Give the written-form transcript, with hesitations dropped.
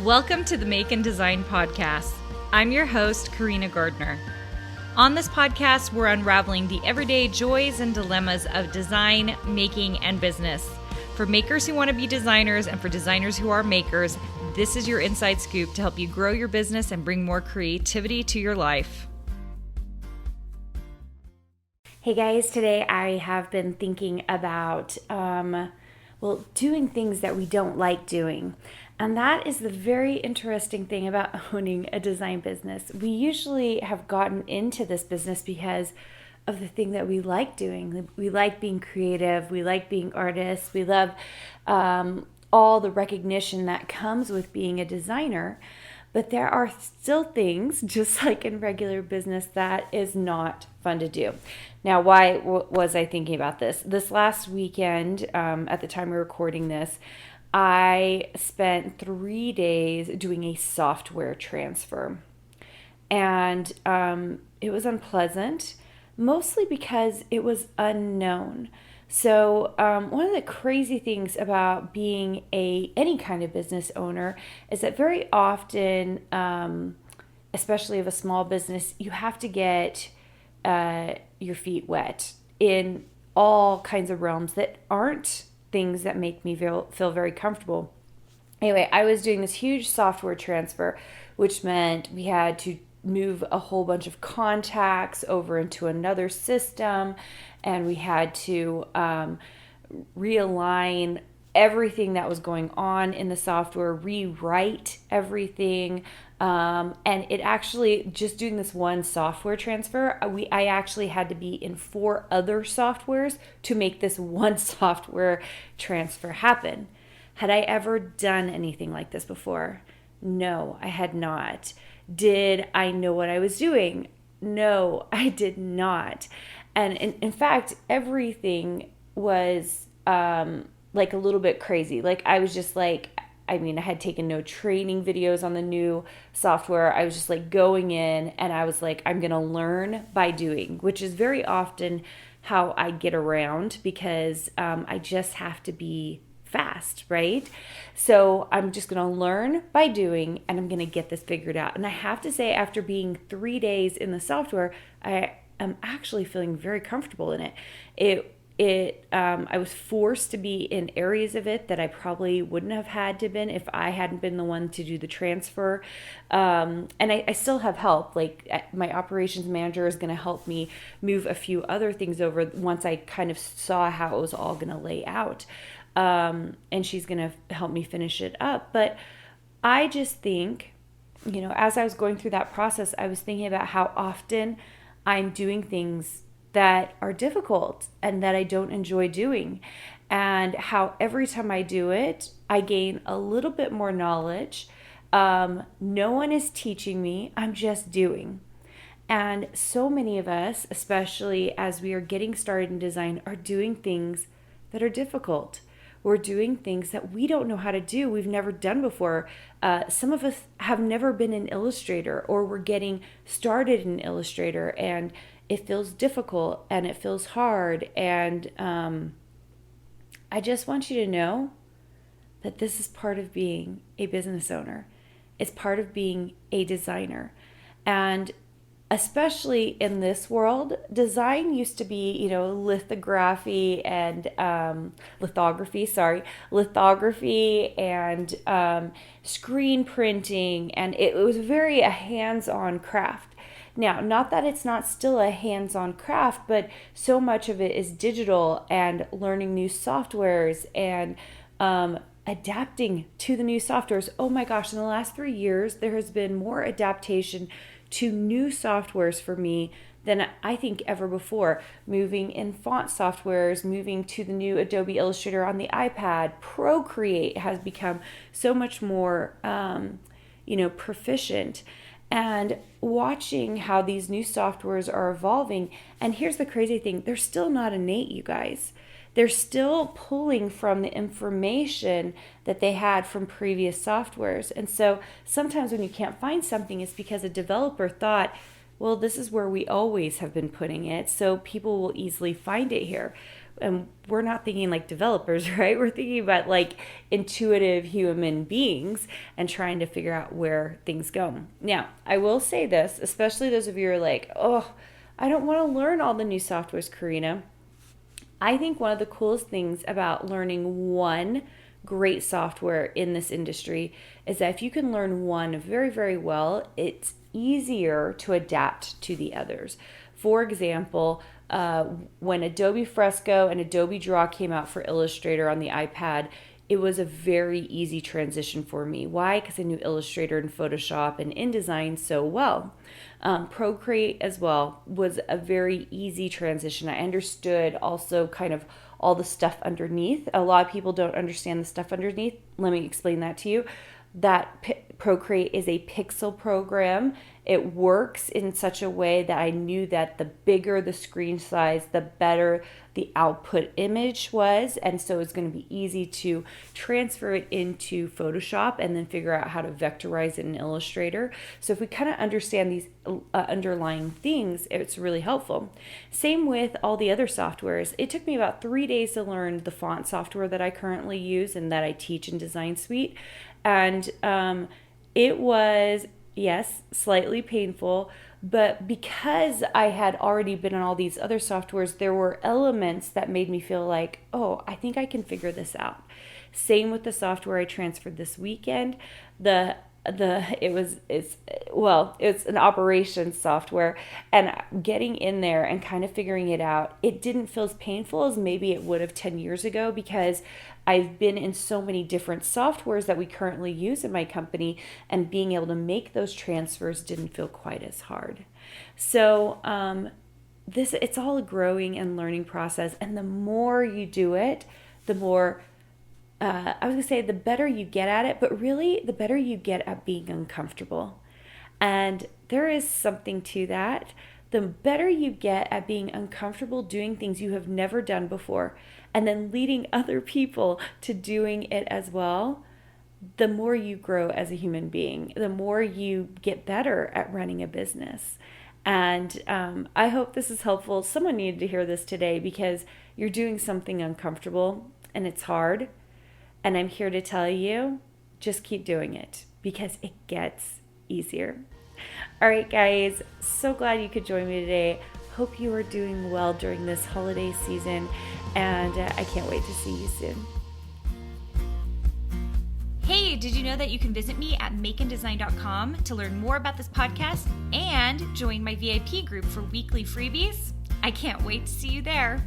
Welcome to the Make and Design Podcast. I'm your host, Carina Gardner. On this podcast, we're unraveling the everyday joys and dilemmas of design, making, and business. For makers who want to be designers and for designers who are makers, this is your inside scoop to help you grow your business and bring more creativity to your life. Hey guys, today I have been thinking about doing things that we don't like doing. And that is the very interesting thing about owning a design business. We usually have gotten into this business because of the thing that we like doing. We like being creative. We like being artists. We love all the recognition that comes with being a designer. But there are still things, just like in regular business, that is not fun to do. Now, why was I thinking about this? This last weekend, at the time we're recording this, I spent 3 days doing a software transfer. And it was unpleasant, mostly because it was unknown. So one of the crazy things about being any kind of business owner is that very often, especially of a small business, you have to get your feet wet in all kinds of realms that aren't things that make me feel very comfortable. Anyway, I was doing this huge software transfer, which meant we had to move a whole bunch of contacts over into another system, and we had to realign everything that was going on in the software, rewrite everything. And it actually, just doing this one software transfer, I actually had to be in 4 other softwares to make this one software transfer happen. Had I ever done anything like this before? No, I had not. Did I know what I was doing? No, I did not. And in fact, everything was like a little bit crazy. Like I was just like, I had taken no training videos on the new software. I was just like going in and I was like, I'm going to learn by doing, which is very often how I get around because I just have to be fast, right? So I'm just going to learn by doing and I'm going to get this figured out. And I have to say, after being 3 days in the software, I am actually feeling very comfortable in it. I was forced to be in areas of it that I probably wouldn't have had to been if I hadn't been the one to do the transfer. And I still have help. Like my operations manager is going to help me move a few other things over once I kind of saw how it was all going to lay out. And she's going to help me finish it up. But I just think, as I was going through that process, I was thinking about how often I'm doing things that are difficult and that I don't enjoy doing, and how every time I do it, I gain a little bit more knowledge. No one is teaching me, I'm just doing. And so many of us, especially as we are getting started in design, are doing things that are difficult. We're doing things that we don't know how to do, we've never done before. Some of us have never been in Illustrator, or we're getting started in Illustrator, and it feels difficult and it feels hard. And I just want you to know that this is part of being a business owner. It's part of being a designer. And especially in this world, design used to be, lithography and screen printing, and it was very a hands-on craft. Now, not that it's not still a hands-on craft, but so much of it is digital and learning new softwares and adapting to the new softwares. Oh my gosh, in the last 3 years, there has been more adaptation to new softwares for me than I think ever before. Moving in font softwares, moving to the new Adobe Illustrator on the iPad, Procreate has become so much more, proficient. And watching how these new softwares are evolving. And here's the crazy thing, they're still not innate, you guys. They're still pulling from the information that they had from previous softwares. And so sometimes when you can't find something, it's because a developer thought, well, this is where we always have been putting it, so people will easily find it here. And we're not thinking like developers, right? We're thinking about like intuitive human beings and trying to figure out where things go. Now, I will say this, especially those of you who are like, oh, I don't want to learn all the new softwares, Carina. I think one of the coolest things about learning one great software in this industry is that if you can learn one very, very well, it's easier to adapt to the others. For example, when Adobe Fresco and Adobe Draw came out for Illustrator on the iPad, it was a very easy transition for me. Why? Because I knew Illustrator and Photoshop and InDesign so well. Procreate as well was a very easy transition. I understood also kind of all the stuff underneath. A lot of people don't understand the stuff underneath. Let me explain that to you. That Procreate is a pixel program. It works in such a way that I knew that the bigger the screen size, the better the output image was. And so it's going to be easy to transfer it into Photoshop and then figure out how to vectorize it in Illustrator. So if we kind of understand these underlying things, it's really helpful. Same with all the other softwares. It took me about 3 days to learn the font software that I currently use and that I teach in Design Suite. And it was, yes, slightly painful, but because I had already been on all these other softwares, there were elements that made me feel like, oh, I think I can figure this out. Same with the software I transferred this weekend. It's an operations software, and getting in there and kind of figuring it out, it didn't feel as painful as maybe it would have 10 years ago because I've been in so many different softwares that we currently use in my company, and being able to make those transfers didn't feel quite as hard. So it's all a growing and learning process, and the more you do it, the more I was going to say the better you get at it, but really the better you get at being uncomfortable. And there is something to that. The better you get at being uncomfortable doing things you have never done before, and then leading other people to doing it as well, the more you grow as a human being, the more you get better at running a business. And I hope this is helpful. Someone needed to hear this today because you're doing something uncomfortable and it's hard. And I'm here to tell you, just keep doing it because it gets easier. All right, guys, so glad you could join me today. Hope you are doing well during this holiday season, and I can't wait to see you soon. Hey, did you know that you can visit me at makeanddesign.com to learn more about this podcast and join my VIP group for weekly freebies? I can't wait to see you there.